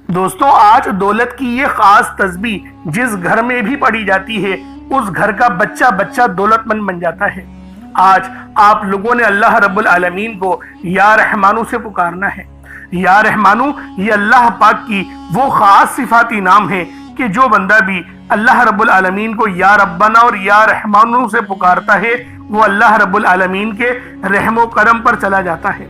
دوستوں، آج دولت کی یہ خاص تسبیح جس گھر میں بھی پڑھی جاتی ہے اس گھر کا بچہ بچہ دولت مند بن جاتا ہے۔ آج آپ لوگوں نے اللہ رب العالمین کو یا رحمانو سے پکارنا ہے۔ یا رحمانو یہ اللہ پاک کی وہ خاص صفاتی نام ہے کہ جو بندہ بھی اللہ رب العالمین کو یا ربنا اور یا رحمانو سے پکارتا ہے وہ اللہ رب العالمین کے رحم و کرم پر چلا جاتا ہے۔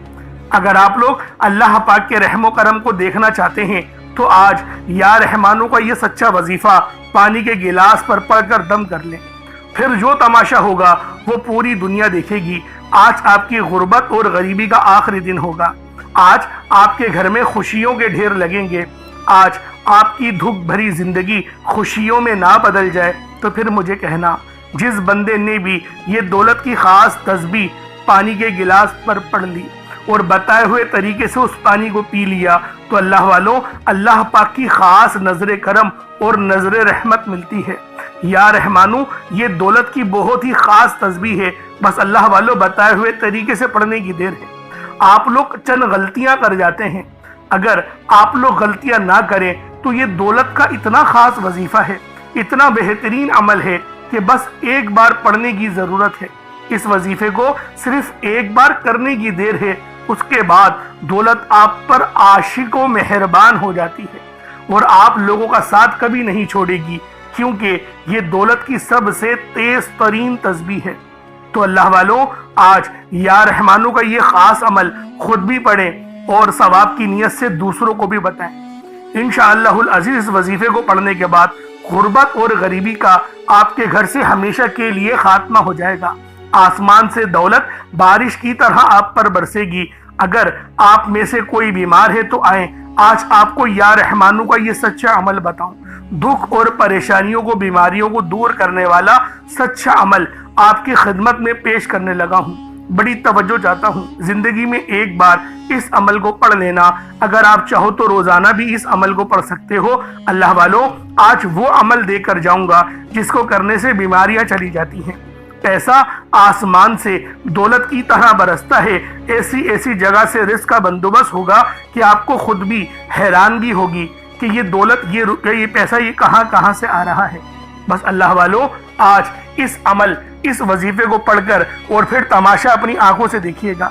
اگر آپ لوگ اللہ پاک کے رحم و کرم کو دیکھنا چاہتے ہیں تو آج یا رحمانو کا یہ سچا وظیفہ پانی کے گلاس پر پڑھ کر دم کر لیں، پھر جو تماشا ہوگا وہ پوری دنیا دیکھے گی۔ آج آپ کی غربت اور غریبی کا آخری دن ہوگا۔ آج آپ کے گھر میں خوشیوں کے ڈھیر لگیں گے۔ آج آپ کی دکھ بھری زندگی خوشیوں میں نہ بدل جائے تو پھر مجھے کہنا، جس بندے نے بھی یہ دولت کی خاص تسبیح پانی کے گلاس پر پڑھ لی اور بتائے ہوئے طریقے سے اس پانی کو پی لیا تو اللہ والوں اللہ پاک کی خاص نظر کرم اور نظر رحمت ملتی ہے۔ یا رحمانو یہ دولت کی بہت ہی خاص تسبیح ہے، بس اللہ والوں بتائے ہوئے طریقے سے پڑھنے کی دیر ہے۔ آپ لوگ چند غلطیاں کر جاتے ہیں، اگر آپ لوگ غلطیاں نہ کریں تو یہ دولت کا اتنا خاص وظیفہ ہے، اتنا بہترین عمل ہے کہ بس ایک بار پڑھنے کی ضرورت ہے۔ اس وظیفے کو صرف ایک بار کرنے کی دیر ہے، اس کے بعد دولت آپ پر عاشق و مہربان ہو جاتی ہے اور آپ لوگوں کا ساتھ کبھی نہیں چھوڑے گی، کیونکہ یہ دولت کی سب سے تیز ترین تسبیح ہے۔ تو اللہ والوں آج یا رحمانو کا یہ خاص عمل خود بھی پڑھیں اور ثواب کی نیت سے دوسروں کو بھی بتائیں۔ انشاءاللہ العزیز اس وظیفے کو پڑھنے کے بعد غربت اور غریبی کا آپ کے گھر سے ہمیشہ کے لیے خاتمہ ہو جائے گا۔ آسمان سے دولت بارش کی طرح آپ پر برسے گی۔ اگر آپ میں سے کوئی بیمار ہے تو آئیں، آج آپ کو یا رحمانو کا یہ سچا عمل بتاؤں۔ دکھ اور پریشانیوں کو، بیماریوں کو دور کرنے والا سچا عمل آپ کی خدمت میں پیش کرنے لگا ہوں۔ بڑی توجہ چاہتا ہوں، زندگی میں ایک بار اس عمل کو پڑھ لینا۔ اگر آپ چاہو تو روزانہ بھی اس عمل کو پڑھ سکتے ہو۔ اللہ والوں آج وہ عمل دے کر جاؤں گا جس کو کرنے سے بیماریاں چلی جاتی ہیں، پیسہ آسمان سے دولت کی طرح برستا ہے، ایسی ایسی جگہ سے رزق کا بندوبست ہوگا کہ آپ کو خود بھی حیرانگی ہوگی کہ یہ دولت، یہ پیسہ یہ کہاں سے آ رہا ہے۔ بس اللہ والوں آج اس عمل، اس وظیفے کو پڑھ کر اور پھر تماشا اپنی آنکھوں سے دیکھیے گا،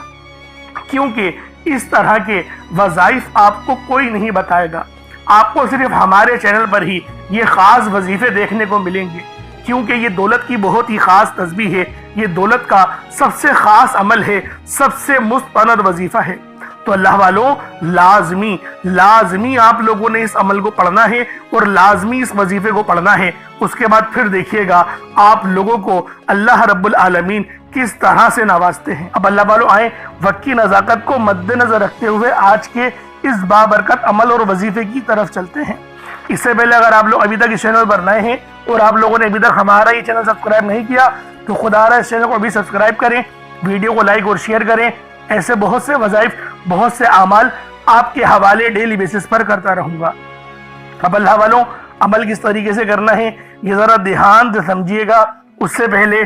کیونکہ اس طرح کے وظائف آپ کو کوئی نہیں بتائے گا۔ آپ کو صرف ہمارے چینل پر ہی یہ خاص وظیفے دیکھنے کو ملیں گے، کیونکہ یہ دولت کی بہت ہی خاص تسبیح ہے، یہ دولت کا سب سے خاص عمل ہے، سب سے مستند وظیفہ ہے۔ تو اللہ والوں لازمی آپ لوگوں نے اس عمل کو پڑھنا ہے اور لازمی اس وظیفے کو پڑھنا ہے۔ اس کے بعد پھر دیکھیے گا آپ لوگوں کو اللہ رب العالمین کس طرح سے نوازتے ہیں۔ اب اللہ والوں آئیں، وقت کی نزاکت کو مد نظر رکھتے ہوئے آج کے اس بابرکت عمل اور وظیفے کی طرف چلتے ہیں۔ اس سے پہلے اگر آپ لوگ ابھی تک اس چینل پر نئے ہیں اور آپ لوگوں نے ابھی تک ہمارا یہ چینل سبسکرائب نہیں کیا تو خدا رہا اس چینل کو ابھی سبسکرائب کریں، ویڈیو کو لائک اور شیئر کریں۔ ایسے بہت سے وظائف، بہت سے اعمال آپ کے حوالے ڈیلی بیسس پر کرتا رہوں گا۔ اب اللہ والوں عمل کس طریقے سے کرنا ہے یہ ذرا دھیان سے سمجھیے گا۔ اس سے پہلے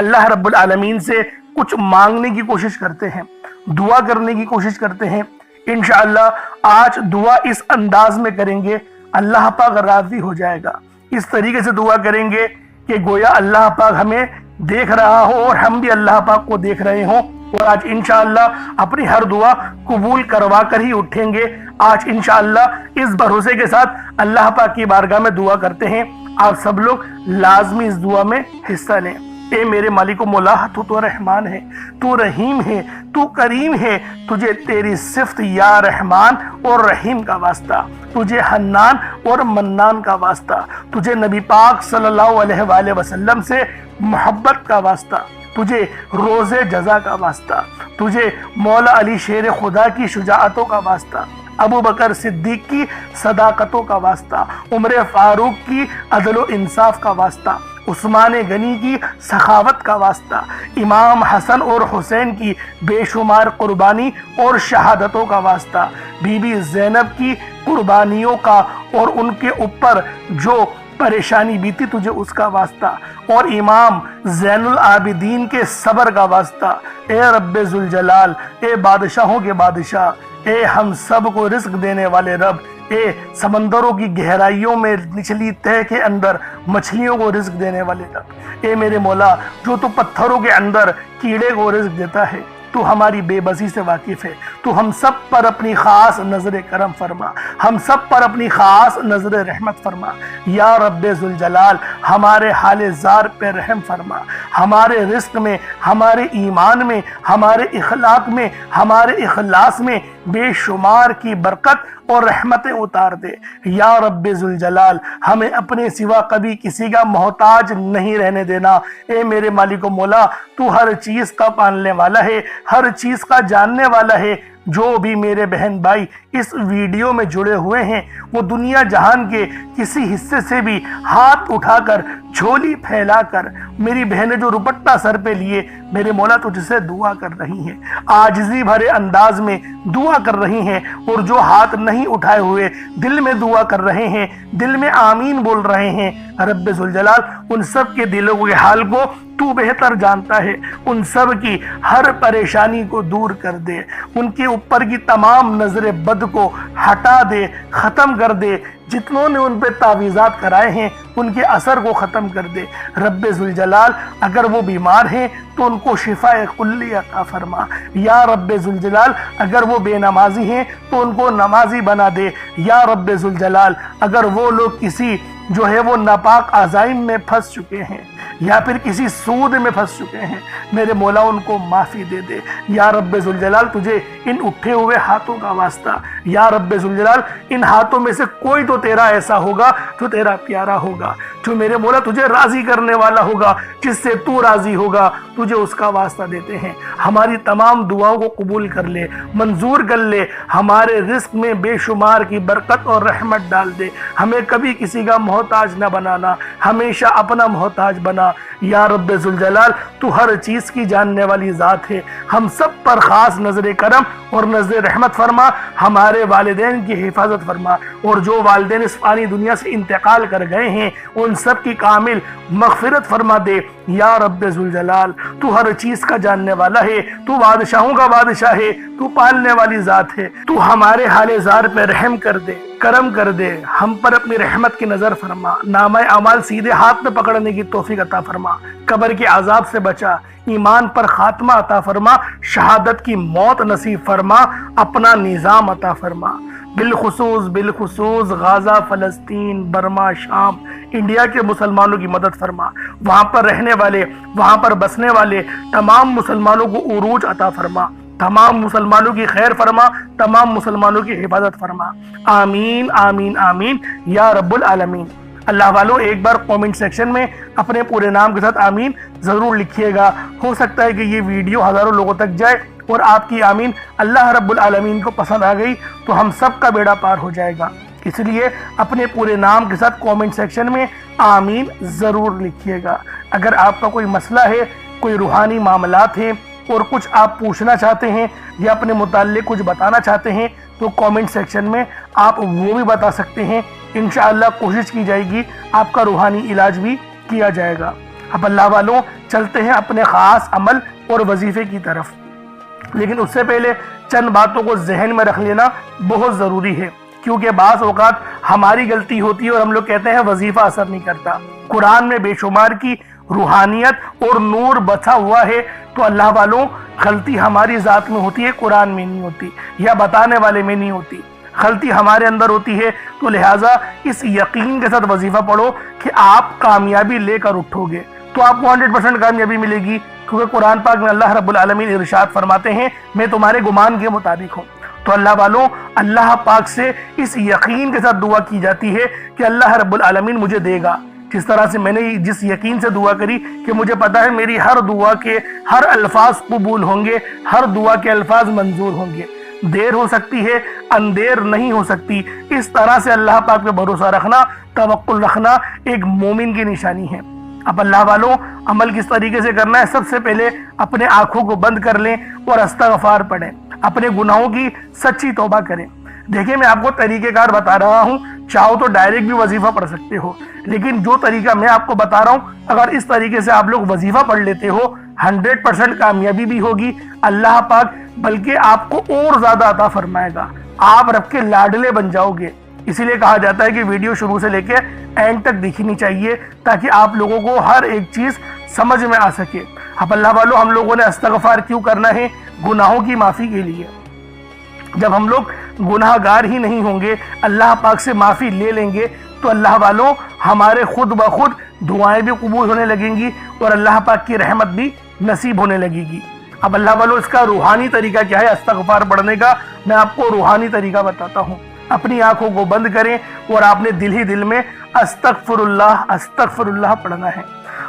اللہ رب العالمین سے کچھ مانگنے کی کوشش کرتے ہیں، دعا کرنے کی کوشش کرتے ہیں۔ انشاءاللہ آج دعا اس انداز میں کریں گے، اللہ پاک راضی ہو جائے گا۔ اس طریقے سے دعا کریں گے کہ گویا اللہ پاک ہمیں دیکھ رہا ہو اور ہم بھی اللہ پاک کو دیکھ رہے ہوں، اور آج انشاءاللہ اپنی ہر دعا قبول کروا کر ہی اٹھیں گے۔ آج انشاءاللہ اس بھروسے کے ساتھ اللہ پاک کی بارگاہ میں دعا کرتے ہیں، آپ سب لوگ لازمی اس دعا میں حصہ لیں۔ اے میرے مالک و مولا، تو رحمان ہے، تو رحیم ہے، تو کریم ہے، تجھے تیری صفت یا رحمان اور رحیم کا واسطہ، تجھے حنان اور منان کا واسطہ، تجھے نبی پاک صلی اللہ علیہ وآلہ وسلم سے محبت کا واسطہ، تجھے روز جزا کا واسطہ، تجھے مولا علی شیر خدا کی شجاعتوں کا واسطہ، ابو بکر صدیق کی صداقتوں کا واسطہ، عمر فاروق کی عدل و انصاف کا واسطہ، عثمان غنی کی سخاوت کا واسطہ، امام حسن اور حسین کی بے شمار قربانی اور شہادتوں کا واسطہ، بی بی زینب کی قربانیوں کا اور ان کے اوپر جو پریشانی بیتی تجھے اس کا واسطہ، اور امام زین العابدین کے صبر کا واسطہ۔ اے رب ذوالجلال، اے بادشاہوں کے بادشاہ، اے ہم سب کو رزق دینے والے رب، اے سمندروں کی گہرائیوں میں نچلی تہہ کے اندر مچھلیوں کو رزق دینے والے رب، اے میرے مولا جو تو پتھروں کے اندر کیڑے کو رزق دیتا ہے، تو ہماری بے بسی سے واقف ہے، تو ہم سب پر اپنی خاص نظر کرم فرما، ہم سب پر اپنی خاص نظر رحمت فرما یا رب ذوالجلال، ہمارے حال زار پہ رحم فرما، ہمارے رزق میں، ہمارے ایمان میں، ہمارے اخلاق میں، ہمارے اخلاص میں بے شمار کی برکت اور رحمتیں اتار دے یا رب ذوالجلال، ہمیں اپنے سوا کبھی کسی کا محتاج نہیں رہنے دینا۔ اے میرے مالک و مولا، تو ہر چیز کا پالنے والا ہے، ہر چیز کا جاننے والا ہے۔ جو بھی میرے بہن بھائی اس ویڈیو میں جڑے ہوئے ہیں وہ دنیا جہان کے کسی حصے سے بھی ہاتھ اٹھا کر، جھولی پھیلا کر، میری بہنیں جو رپٹہ سر پہ لیے میرے مولا تجھ سے دعا کر رہی ہیں، عاجزی بھرے انداز میں دعا کر رہی ہیں، اور جو ہاتھ نہیں اٹھائے ہوئے دل میں دعا کر رہے ہیں، دل میں آمین بول رہے ہیں، رب ذوالجلال ان سب کے دلوں کے حال کو تو بہتر جانتا ہے، ان سب کی ہر پریشانی کو دور کر دے، ان کے اوپر کی تمام نظر بد کو ہٹا دے، ختم کر دے، جتنوں نے ان پہ تعویذات کرائے ہیں ان کے اثر کو ختم کر دے۔ رب ذوالجلال اگر وہ بیمار ہیں تو ان کو شفاء کلی عطا فرما یا رب ذوالجلال، اگر وہ بے نمازی ہیں تو ان کو نمازی بنا دے یا رب ذوالجلال، اگر وہ لوگ کسی جو ہے وہ ناپاک عزائم میں پھنس چکے ہیں یا پھر کسی سود میں پھنس چکے ہیں، میرے مولا ان کو معافی دے دے یا رب ذوالجلال، تجھے ان اٹھے ہوئے ہاتھوں کا واسطہ یا رب ذوالجلال، ان ہاتھوں میں سے کوئی تو تیرا ایسا ہوگا جو تیرا پیارا ہوگا، جو میرے مولا تجھے راضی کرنے والا ہوگا، جس سے تو راضی ہوگا، تجھے اس کا واسطہ دیتے ہیں۔ ہماری تمام دعاؤں کو قبول کر لے، منظور کر لے، ہمارے رزق میں بے شمار کی برکت اور رحمت ڈال دے، ہمیں کبھی کسی کا محتاج نہ بنانا، ہمیشہ اپنا محتاج بنا یا رب ذوالجلال، تو ہر چیز کی جاننے والی ذات ہے، ہم سب پر خاص نظر کرم اور نظر رحمت فرما، ہمارے والدین کی حفاظت فرما، اور جو والدین اس فانی دنیا سے انتقال کر گئے ہیں ان سب کی کامل مغفرت فرما دے یا رب ذوالجلال، تو ہر چیز کا جاننے والا ہے، تو بادشاہوں کا بادشاہ ہے، تو پالنے والی ذات ہے، تو ہمارے حال زار پہ رحم کر دے، کرم کر دے، ہم پر اپنی رحمت کی نظر فرما، نامہ اعمال سیدھے ہاتھ میں پکڑنے کی توفیق عطا فرما، قبر کے عذاب سے بچا، ایمان پر خاتمہ عطا فرما، شہادت کی موت نصیب فرما، اپنا نظام عطا فرما، بالخصوص غزہ، فلسطین، برما، شام، انڈیا کے مسلمانوں کی مدد فرما، وہاں پر رہنے والے، وہاں پر بسنے والے تمام مسلمانوں کو عروج عطا فرما، تمام مسلمانوں کی خیر فرما، تمام مسلمانوں کی حفاظت فرما، آمین آمین آمین یا رب العالمین۔ اللہ والوں ایک بار کومنٹ سیکشن میں اپنے پورے نام کے ساتھ آمین ضرور لکھیے گا، ہو سکتا ہے کہ یہ ویڈیو ہزاروں لوگوں تک جائے اور آپ کی آمین اللہ رب العالمین کو پسند آ گئی تو ہم سب کا بیڑا پار ہو جائے گا، اس لیے اپنے پورے نام کے ساتھ کومنٹ سیکشن میں آمین ضرور لکھیے گا۔ اگر آپ کا کوئی مسئلہ ہے، کوئی روحانی معاملات ہیں اور کچھ آپ پوچھنا چاہتے ہیں یا اپنے متعلق کچھ بتانا چاہتے ہیں تو کومنٹ سیکشن میں آپ وہ بھی بتا سکتے ہیں، انشاءاللہ کوشش کی جائے گی آپ کا روحانی علاج بھی کیا جائے گا۔ اب اللہ والوں چلتے ہیں اپنے خاص عمل اور وظیفے کی طرف، لیکن اس سے پہلے چند باتوں کو ذہن میں رکھ لینا بہت ضروری ہے، کیونکہ بعض اوقات ہماری غلطی ہوتی ہے اور ہم لوگ کہتے ہیں وظیفہ اثر نہیں کرتا۔ قرآن میں بے شمار کی روحانیت اور نور بچا ہوا ہے، تو اللہ والوں غلطی ہماری ذات میں ہوتی ہے، قرآن میں نہیں ہوتی یا بتانے والے میں نہیں ہوتی، غلطی ہمارے اندر ہوتی ہے، تو لہٰذا اس یقین کے ساتھ وظیفہ پڑھو کہ آپ کامیابی لے کر اٹھو گے، تو آپ کو 100% کامیابی ملے گی، کیونکہ قرآن پاک میں اللہ رب العالمین ارشاد فرماتے ہیں میں تمہارے گمان کے مطابق ہوں۔ تو اللہ والوں اللہ پاک سے اس یقین کے ساتھ دعا کی جاتی ہے کہ اللہ رب العالمین مجھے دے گا، جس طرح سے میں نے جس یقین سے دعا کری کہ مجھے پتا ہے میری ہر دعا کے ہر الفاظ قبول ہوں گے، ہر دعا کے الفاظ منظور ہوں گے، دیر ہو سکتی ہے اندیر نہیں ہو سکتی، اس طرح سے اللہ پاک پہ بھروسہ رکھنا، توکل رکھنا ایک مومن کی نشانی ہے۔ اب اللہ والوں عمل کس طریقے سے کرنا ہے، سب سے پہلے اپنے آنکھوں کو بند کر لیں اور استغفار پڑھیں، اپنے گناہوں کی سچی توبہ کریں۔ دیکھیں میں آپ کو طریقہ کار بتا رہا ہوں، چاہو تو ڈائریکٹ بھی وظیفہ پڑھ سکتے ہو، لیکن جو طریقہ میں آپ کو بتا رہا ہوں اگر اس طریقے سے آپ لوگ وظیفہ پڑھ لیتے ہو 100% کامیابی بھی ہوگی، اللہ پاک بلکہ آپ کو اور زیادہ عطا فرمائے گا، آپ رب کے لاڈلے بن جاؤ گے، اسی لیے کہا جاتا ہے کہ ویڈیو شروع سے لے کے اینڈ تک دیکھنی چاہیے تاکہ آپ لوگوں کو ہر ایک چیز سمجھ میں آ سکے۔ اب اللہ والوں، ہم لوگوں نے استغفار کیوں کرنا ہے؟ گناہوں کی معافی کے لیے۔ جب ہم لوگ گناہ گار ہی نہیں ہوں گے، اللہ پاک سے معافی لے لیں گے، تو اللہ والوں ہمارے خود بخود دعائیں بھی قبول ہونے لگیں گی اور اللہ پاک کی رحمت بھی نصیب ہونے لگے گی۔ اب اللہ والوں، اس کا روحانی طریقہ کیا ہے استغفار پڑھنے کا؟ میں آپ کو روحانی طریقہ بتاتا ہوں۔ اپنی آنکھوں کو بند کریں اور آپ نے دل ہی دل میں استغفر اللہ پڑھنا ہے۔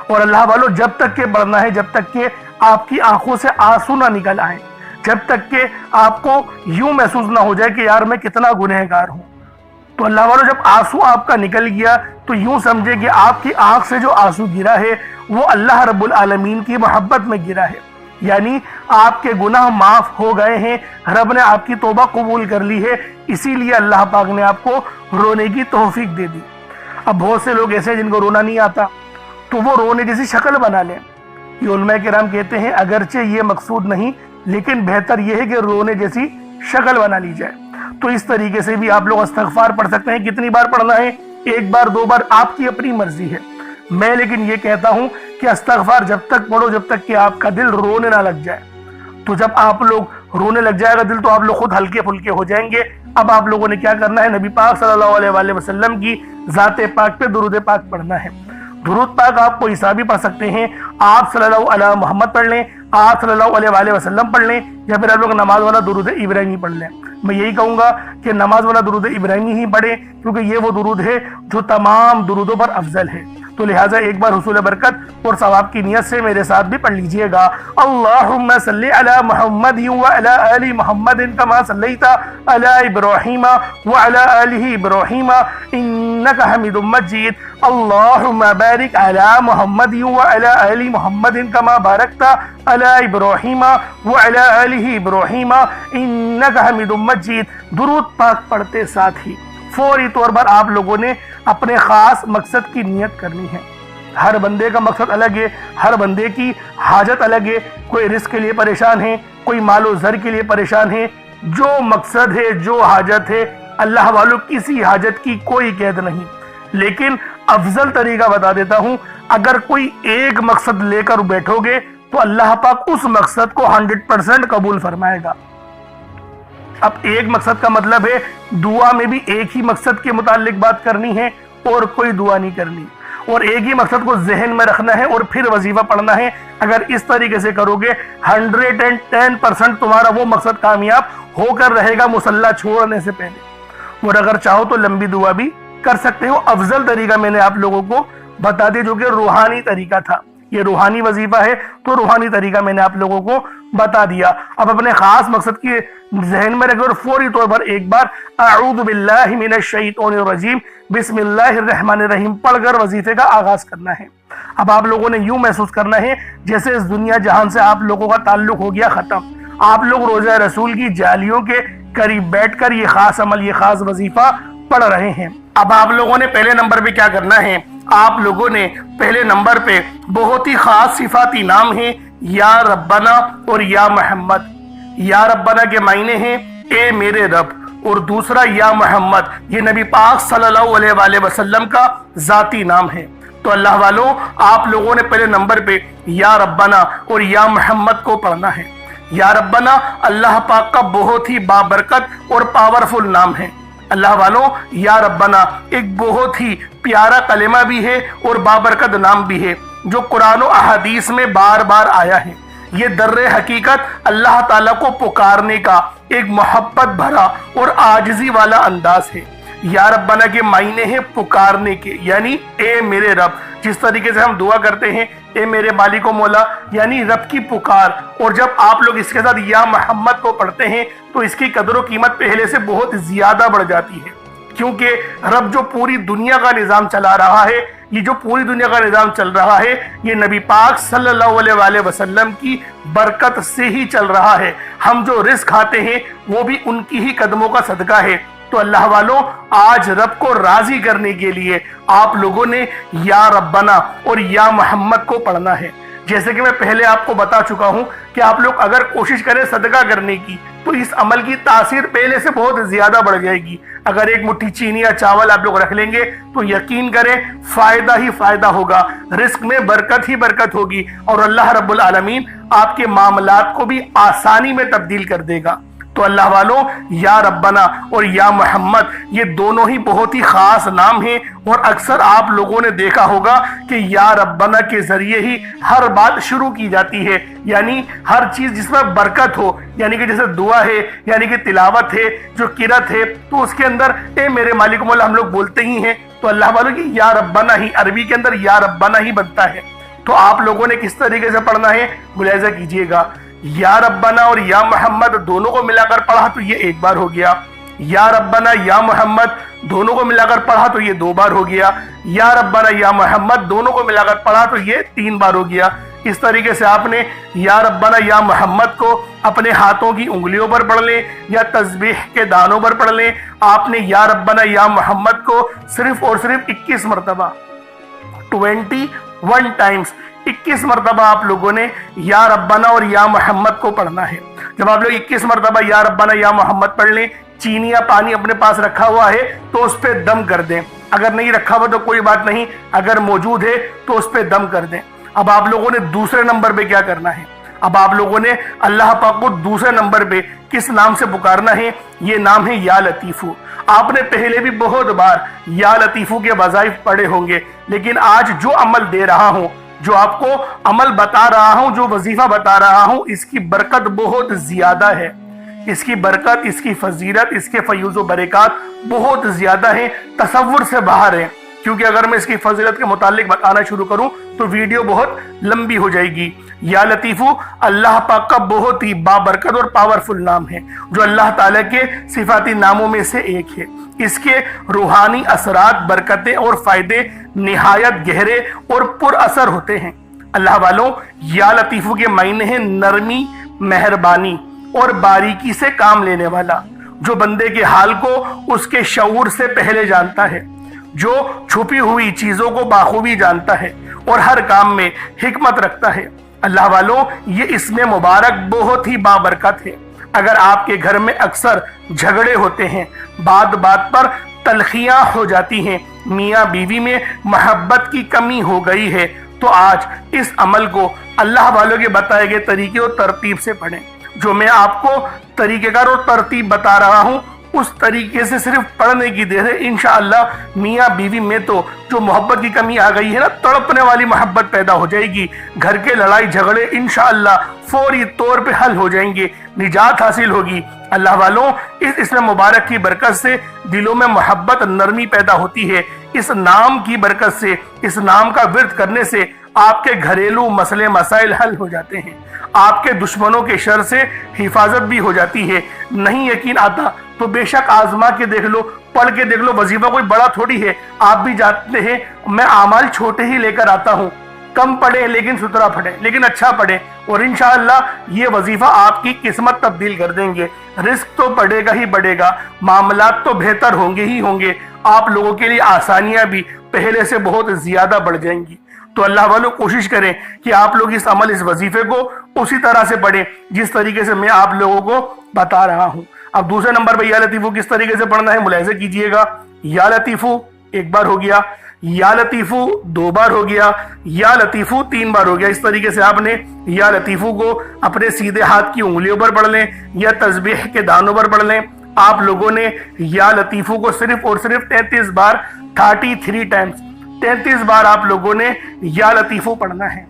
اور اللہ والوں، جب تک کہ پڑھنا ہے، جب تک کہ آپ کی آنکھوں سے آنسو نہ نکل آئے، جب تک کہ آپ کو یوں محسوس نہ ہو جائے کہ یار میں کتنا گنہگار ہوں۔ تو اللہ والوں، جب آنسو آپ کا نکل گیا تو یوں سمجھے کہ آپ کی آنکھ سے جو آنسو گرا ہے وہ اللہ رب العالمین کی محبت میں گرا ہے، یعنی آپ کے گناہ معاف ہو گئے ہیں، رب نے آپ کی توبہ قبول کر لی ہے، اسی لیے اللہ پاک نے آپ کو رونے کی توفیق دے دی۔ اب بہت سے لوگ ایسے ہیں جن کو رونا نہیں آتا، تو وہ رونے جیسی شکل بنا لیں۔ یہ علماء کرام کہتے ہیں اگرچہ یہ مقصود نہیں، لیکن بہتر یہ ہے کہ رونے جیسی شکل بنا لی جائے۔ تو اس طریقے سے بھی آپ لوگ استغفار پڑھ سکتے ہیں۔ کتنی بار پڑھنا ہے؟ 1 بار 2 بار، آپ کی اپنی مرضی ہے۔ میں لیکن یہ کہتا ہوں کہ استغفار جب تک پڑھو جب تک کہ آپ کا دل رونے نہ لگ جائے۔ تو جب آپ لوگ رونے لگ جائے گا دل، تو آپ لوگ خود ہلکے پھلکے ہو جائیں گے۔ اب آپ لوگوں نے کیا کرنا ہے؟ نبی پاک صلی اللہ علیہ وآلہ وسلم کی ذات پاک پہ درود پاک پڑھنا ہے۔ درود پاک آپ کو حسابی پڑھ سکتے ہیں، آپ صلی اللہ علیہ محمد پڑھ لیں، آپ صلی اللہ علیہ وآلہ وسلم پڑھ لیں، یا پھر آپ لوگ نماز والا درود ابراہیمی پڑھ لیں۔ میں یہی کہوں گا کہ نماز والا درود ابراہیمی ہی پڑھیں، کیونکہ یہ وہ درود ہے جو تمام درودوں پر افضل ہے۔ تو لہٰذا ایک بار حصول برکت اور ثواب کی نیت سے میرے ساتھ بھی پڑھ لیجئے گا۔ اللہم صلی علی محمد وعلی آل محمد کما صلیت علی ابراہیم وعلی آل ابراہیم انک حمید مجید۔ اللہم بارک علی محمد وعلی آل محمد کما بارکت علی ابراہیم وعلی آل ابراہیم انک حمید مجید۔ درود پاک پڑھتے ساتھ ہی فوری طور پر آپ لوگوں نے اپنے خاص مقصد کی نیت کرنی ہے۔ ہر بندے کا مقصد الگ ہے، ہر بندے کی حاجت الگ ہے۔ کوئی رزق کے لیے پریشان ہے، کوئی مال و زر کے لیے پریشان ہے۔ جو مقصد ہے، جو حاجت ہے، اللہ والوں کسی حاجت کی کوئی قید نہیں، لیکن افضل طریقہ بتا دیتا ہوں۔ اگر کوئی ایک مقصد لے کر بیٹھو گے تو اللہ پاک اس مقصد کو 100% قبول فرمائے گا۔ اب ایک مقصد کا مطلب ہے دعا میں بھی ایک ہی مقصد کے متعلق بات کرنی ہے اور کوئی دعا نہیں کرنی، اور ایک ہی مقصد کو ذہن میں رکھنا ہے اور پھر وظیفہ پڑھنا ہے۔ اگر اس طریقے سے کرو گے 110% تمہارا وہ مقصد کامیاب ہو کر رہے گا مصلی چھوڑنے سے پہلے۔ اور اگر چاہو تو لمبی دعا بھی کر سکتے ہو۔ افضل طریقہ میں نے آپ لوگوں کو بتا دیا جو کہ روحانی طریقہ تھا۔ یہ روحانی وظیفہ ہے تو روحانی طریقہ میں نے آپ لوگوں کو بتا دیا۔ اب اپنے خاص مقصد کی ذہن میں رکھیں اور فوری طور پر ایک بار اعوذ باللہ من الشیطان الرجیم بسم اللہ الرحمن الرحیم پڑھ کر وظیفے کا آغاز کرنا ہے۔ اب آپ لوگوں نے یوں محسوس کرنا ہے جیسے اس دنیا جہان سے آپ لوگوں کا تعلق ہو گیا ختم۔ آپ لوگ روزہ رسول کی جالیوں کے قریب بیٹھ کر یہ خاص عمل، یہ خاص وظیفہ پڑھ رہے ہیں۔ اب آپ لوگوں نے پہلے نمبر پہ کیا کرنا ہے؟ آپ لوگوں نے پہلے نمبر پہ بہت ہی خاص صفاتی نام ہیں یا ربنا اور یا محمد۔ یا ربنا کے معنی ہیں اے میرے رب، اور دوسرا یا محمد یہ نبی پاک صلی اللہ علیہ وآلہ وسلم کا ذاتی نام ہے۔ تو اللہ والوں آپ لوگوں نے پہلے نمبر پہ یا ربنا اور یا محمد کو پڑھنا ہے۔ یا ربنا اللہ پاک کا بہت ہی بابرکت اور پاورفل نام ہے۔ اللہ والوں یا ربنا ایک بہت ہی پیارا کلمہ بھی ہے اور بابرکت نام بھی ہے جو قرآن و احادیث میں بار بار آیا ہے۔ یہ در حقیقت اللہ تعالیٰ کو پکارنے کا ایک محبت بھرا اور عاجزی والا انداز ہے۔ یا ربنا کے معنی ہیں پکارنے کے، یعنی اے میرے رب۔ جس طریقے سے ہم دعا کرتے ہیں اے میرے مالک و مولا، یعنی رب کی پکار۔ اور جب آپ لوگ اس کے ساتھ یا محمد کو پڑھتے ہیں تو اس کی قدر و قیمت پہلے سے بہت زیادہ بڑھ جاتی ہے، کیونکہ رب جو پوری دنیا کا نظام چلا رہا ہے، یہ جو پوری دنیا کا نظام چل رہا ہے، یہ نبی پاک صلی اللہ علیہ وآلہ وسلم کی برکت سے ہی چل رہا ہے۔ ہم جو رزق کھاتے ہیں وہ بھی ان کی ہی قدموں کا صدقہ ہے۔ تو اللہ والوں آج رب کو راضی کرنے کے لیے آپ لوگوں نے یا ربنا اور یا محمد کو پڑھنا ہے۔ جیسے کہ میں پہلے آپ کو بتا چکا ہوں کہ آپ لوگ اگر کوشش کریں صدقہ کرنے کی تو اس عمل کی تاثیر پہلے سے بہت زیادہ بڑھ جائے گی۔ اگر ایک مٹھی چینی یا چاول آپ لوگ رکھ لیں گے تو یقین کریں فائدہ ہی فائدہ ہوگا، رزق میں برکت ہی برکت ہوگی، اور اللہ رب العالمین آپ کے معاملات کو بھی آسانی میں تبدیل کر دے گا۔ تو اللہ والوں، یا ربنا اور یا محمد یہ دونوں ہی بہت ہی خاص نام ہیں، اور اکثر آپ لوگوں نے دیکھا ہوگا کہ یا ربنا کے ذریعے ہی ہر بات شروع کی جاتی ہے، یعنی ہر چیز جس میں برکت ہو، یعنی کہ جیسے دعا ہے، یعنی کہ تلاوت ہے، جو قرات ہے، تو اس کے اندر اے میرے مالک مولا ہم لوگ بولتے ہی ہیں۔ تو اللہ والوں کی یا ربنا ہی عربی کے اندر یا ربنا ہی بنتا ہے۔ تو آپ لوگوں نے کس طریقے سے پڑھنا ہے ملاحظہ کیجئے گا۔ یا ربنا اور یا محمد دونوں کو ملا کر پڑھا تو یہ ایک بار ہو گیا، یا ربنا یا محمد دونوں کو ملا کر پڑھا تو یہ دو بار ہو گیا، یا ربنا یا محمد دونوں کو ملا کر پڑھا تو یہ تین بار ہو گیا۔ اس طریقے سے آپ نے یا ربنا یا محمد کو اپنے ہاتھوں کی انگلیوں پر پڑھ لیں یا تسبیح کے دانوں پر پڑھ لیں۔ آپ نے یا ربنا یا محمد کو صرف اور صرف 21 مرتبہ 21 ٹائمز 21 مرتبہ آپ لوگوں نے یا ربنا اور یا محمد کو پڑھنا ہے۔ جب آپ لوگ 21 مرتبہ یا ربنا یا محمد پڑھ لیں، چینی یا پانی اپنے پاس رکھا ہوا ہے تو اس پہ دم کر دیں، اگر نہیں رکھا ہوا تو کوئی بات نہیں، اگر موجود ہے تو اس پہ دم کر دیں۔ اب آپ لوگوں نے دوسرے نمبر پہ کیا کرنا ہے؟ اب آپ لوگوں نے اللہ پاک کو دوسرے نمبر پہ کس نام سے پکارنا ہے؟ یہ نام ہے یا لطیفو۔ آپ نے پہلے بھی بہت بار یا لطیفو کے وظائف پڑھے ہوں گے، لیکن آج جو عمل دے رہا ہوں، جو آپ کو عمل بتا رہا ہوں، جو وظیفہ بتا رہا ہوں، اس کی برکت بہت زیادہ ہے، اس کی برکت، اس کی فضیلت، اس کے فیوز و برکات بہت زیادہ ہیں، تصور سے باہر ہیں۔ کیونکہ اگر میں اس کی فضیلت کے متعلق بتانا شروع کروں تو ویڈیو بہت لمبی ہو جائے گی۔ یا لطیفو اللہ پاک کا بہت ہی بابرکت اور پاورفل نام ہے، جو اللہ تعالیٰ کے صفاتی ناموں میں سے ایک ہے۔ اس کے روحانی اثرات، برکتیں اور فائدے نہایت گہرے اور پر اثر ہوتے ہیں۔ اللہ والوں، یا لطیفو کے معنی ہیں نرمی، مہربانی اور باریکی سے کام لینے والا، جو بندے کے حال کو اس کے شعور سے پہلے جانتا ہے، جو چھپی ہوئی چیزوں کو بخوبی جانتا ہے اور ہر کام میں حکمت رکھتا ہے۔ اللہ والوں، یہ اسم مبارک بہت ہی بابرکت ہے۔ اگر آپ کے گھر میں اکثر جھگڑے ہوتے ہیں، بات بات پر تلخیاں ہو جاتی ہیں، میاں بیوی میں محبت کی کمی ہو گئی ہے، تو آج اس عمل کو اللہ والوں کے بتائے گئے طریقے اور ترتیب سے پڑھیں۔ جو میں آپ کو طریقہ کار اور ترتیب بتا رہا ہوں، اس طریقے سے صرف پڑھنے کی دیر ہے، انشاءاللہ میاں بیوی میں تو جو محبت کی کمی آ گئی ہے نا، تڑپنے والی محبت پیدا ہو جائے گی، گھر کے لڑائی جھگڑے انشاءاللہ فوری طور پہ حل ہو جائیں گے، نجات حاصل ہوگی۔ اللہ والوں، اس اسم مبارک کی برکت سے دلوں میں محبت، نرمی پیدا ہوتی ہے۔ اس نام کی برکت سے، اس نام کا ورد کرنے سے آپ کے گھریلو مسئلے مسائل حل ہو جاتے ہیں، آپ کے دشمنوں کے شر سے حفاظت بھی ہو جاتی ہے۔ نہیں یقین آتا تو بے شک آزما کے دیکھ لو، پڑھ کے دیکھ لو، وظیفہ کوئی بڑا تھوڑی ہے۔ آپ بھی جانتے ہیں میں اعمال چھوٹے ہی لے کر آتا ہوں، کم پڑھیں لیکن ستھرا پڑھیں، لیکن اچھا پڑھیں، اور انشاءاللہ یہ وظیفہ آپ کی قسمت تبدیل کر دیں گے۔ رزق تو بڑھے گا ہی بڑھے گا، معاملات تو بہتر ہوں گے ہی ہوں گے، آپ لوگوں کے لیے آسانیاں بھی پہلے سے بہت زیادہ بڑھ جائیں گی۔ تو اللہ والوں، کوشش کریں کہ آپ لوگ اس عمل، اس وظیفے کو اسی طرح سے پڑھیں جس طریقے سے میں آپ لوگوں کو بتا رہا ہوں۔ اب دوسرے نمبر پہ یا لطیفو کس طریقے سے پڑھنا ہے ملاحظہ کیجئے گا۔ یا لطیفو ایک بار ہو گیا، یا لطیفو دو بار ہو گیا، یا لطیفو تین بار ہو گیا۔ اس طریقے سے آپ نے یا لطیفو کو اپنے سیدھے ہاتھ کی انگلیوں پر پڑھ لیں یا تسبیح کے دانوں پر پڑھ لیں۔ آپ لوگوں نے یا لطیفو کو صرف اور صرف 33 بار 33 ٹائمز 33 بار آپ لوگوں نے یا لطیفو پڑھنا ہے۔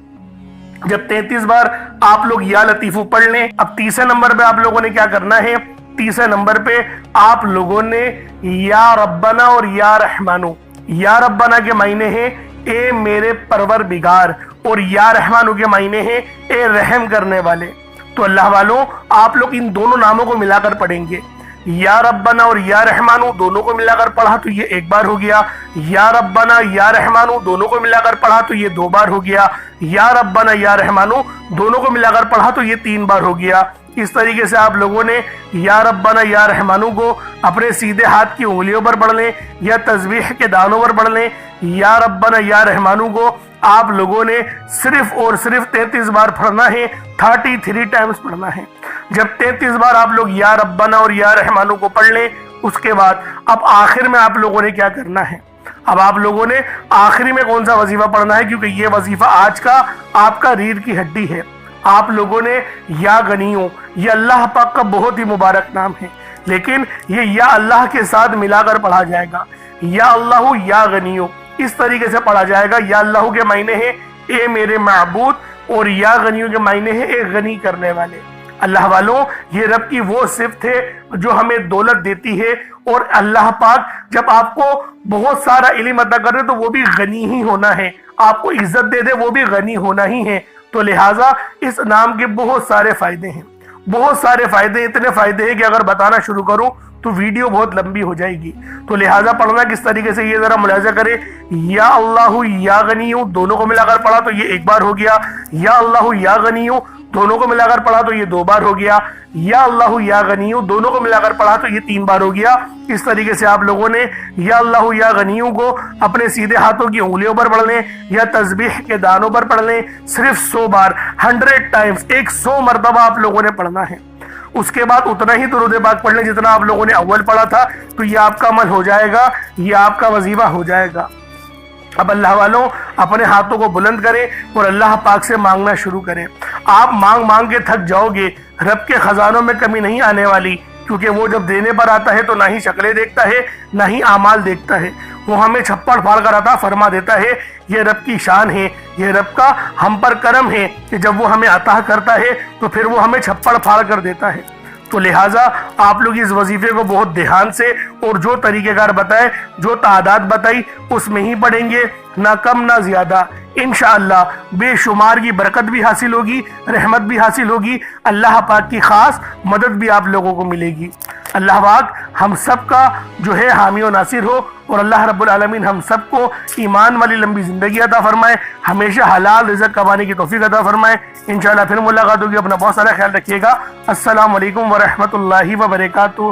جب 33 بار آپ لوگ یا لطیفو پڑھ لیں، اب تیسرے نمبر پہ آپ لوگوں نے کیا کرنا ہے؟ تیسرے نمبر پہ آپ لوگوں نے یا ربنا اور یا رحمانو۔ یا ربنا کے معنی ہیں اے میرے پروردگار، اور یا رحمانو کے معنی ہیں اے رحم کرنے والے۔ تو اللہ والوں، آپ لوگ ان دونوں ناموں کو ملا کر پڑھیں گے۔ یا ربنا اور یا رحمانو دونوں کو ملا کر پڑھا تو یہ ایک بار ہو گیا، یا ربنا یا رحمانو دونوں کو ملا کر پڑھا تو یہ دو بار ہو گیا، یا ربنا یا رحمانو دونوں کو ملا کر پڑھا تو یہ تین بار ہو گیا۔ اس طریقے سے آپ لوگوں نے یا ربنا یا رحمانو کو اپنے سیدھے ہاتھ کی انگلیوں پر پڑھ لیں یا تسبیح کے دانوں پر پڑھ لیں۔ یا ربنا یا رحمانو کو آپ لوگوں نے صرف اور صرف 33 بار پڑھنا ہے، 33 ٹائمز پڑھنا ہے۔ جب 33 بار آپ لوگ یا ربنا اور یا رحمانو کو پڑھ لیں، اس کے بعد اب آخر میں آپ لوگوں نے کیا کرنا ہے؟ اب آپ لوگوں نے آخری میں کون سا وظیفہ پڑھنا ہے؟ کیونکہ یہ وظیفہ آج کا آپ کا ریڑھ کی ہڈی ہے۔ آپ لوگوں نے یا غنیوں، یہ اللہ پاک کا بہت ہی مبارک نام ہے، لیکن یہ یا اللہ کے ساتھ ملا کر پڑھا جائے گا۔ یا اللہ یا غنیوں اس طریقے سے پڑھا جائے گا۔ یا اللہ کے معنی ہے اے میرے معبود، اور یا غنیوں کے معنی ہے اے غنی کرنے والے۔ اللہ والوں، یہ رب کی وہ صفت ہے جو ہمیں دولت دیتی ہے، اور اللہ پاک جب آپ کو بہت سارا علم عطا کر دے تو وہ بھی غنی ہی ہونا ہے، آپ کو عزت دے دے وہ بھی غنی ہونا ہی ہے۔ تو لہٰذا اس نام کے بہت سارے فائدے ہیں، بہت سارے فائدے، اتنے فائدے ہیں کہ اگر بتانا شروع کروں تو ویڈیو بہت لمبی ہو جائے گی۔ تو لہٰذا پڑھنا کس طریقے سے یہ ذرا ملاحظہ کرے۔ یا اللہ یا غنیوں دونوں کو ملا کر پڑھا تو یہ ایک بار ہو گیا، یا اللہ یا غنیوں دونوں کو ملا کر پڑھا تو یہ 2 بار ہو گیا، یا اللہ یا غنیوں دونوں کو ملا کر پڑھا تو یہ 3 بار ہو گیا۔ اس طریقے سے آپ لوگوں نے یا اللہ یا غنیوں کو اپنے سیدھے ہاتھوں کی انگلیوں پر پڑھ لیں یا تسبیح کے دانوں پر پڑھ لیں، صرف 100 بار، 100 ٹائمز، 100 مرتبہ آپ لوگوں نے پڑھنا ہے۔ اس کے بعد اتنا ہی درود پاک پڑھ لیں جتنا آپ لوگوں نے اول پڑھا تھا، تو یہ آپ کا عمل ہو جائے گا، یہ آپ کا وظیفہ ہو جائے گا۔ اب اللہ والوں اپنے ہاتھوں کو بلند کریں اور اللہ پاک سے مانگنا شروع کریں۔ آپ مانگ مانگ کے تھک جاؤ گے، رب کے خزانوں میں کمی نہیں آنے والی، کیونکہ وہ جب دینے پر آتا ہے تو نہ ہی شکلیں دیکھتا ہے نہ ہی اعمال دیکھتا ہے، وہ ہمیں چھپڑ پھاڑ کر عطا فرما دیتا ہے۔ یہ رب کی شان ہے، یہ رب کا ہم پر کرم ہے کہ جب وہ ہمیں عطا کرتا ہے تو پھر وہ ہمیں چھپڑ پھاڑ کر دیتا ہے۔ تو لہٰذا آپ لوگ اس وظیفے کو بہت دھیان سے اور جو طریقہ کار بتائے، جو تعداد بتائی اس میں ہی پڑھیں گے، نہ کم نہ زیادہ۔ انشاءاللہ بے شمار کی برکت بھی حاصل ہوگی، رحمت بھی حاصل ہوگی، اللہ پاک کی خاص مدد بھی آپ لوگوں کو ملے گی۔ اللہ پاک ہم سب کا جو ہے حامی و ناصر ہو، اور اللہ رب العالمین ہم سب کو ایمان والی لمبی زندگی عطا فرمائے، ہمیشہ حلال رزق کمانے کی توفیق عطا فرمائے۔ انشاءاللہ پھر ملاقات ہوگی، اپنا بہت سارا خیال رکھیے گا۔ السلام علیکم ورحمۃ اللہ وبرکاتہ۔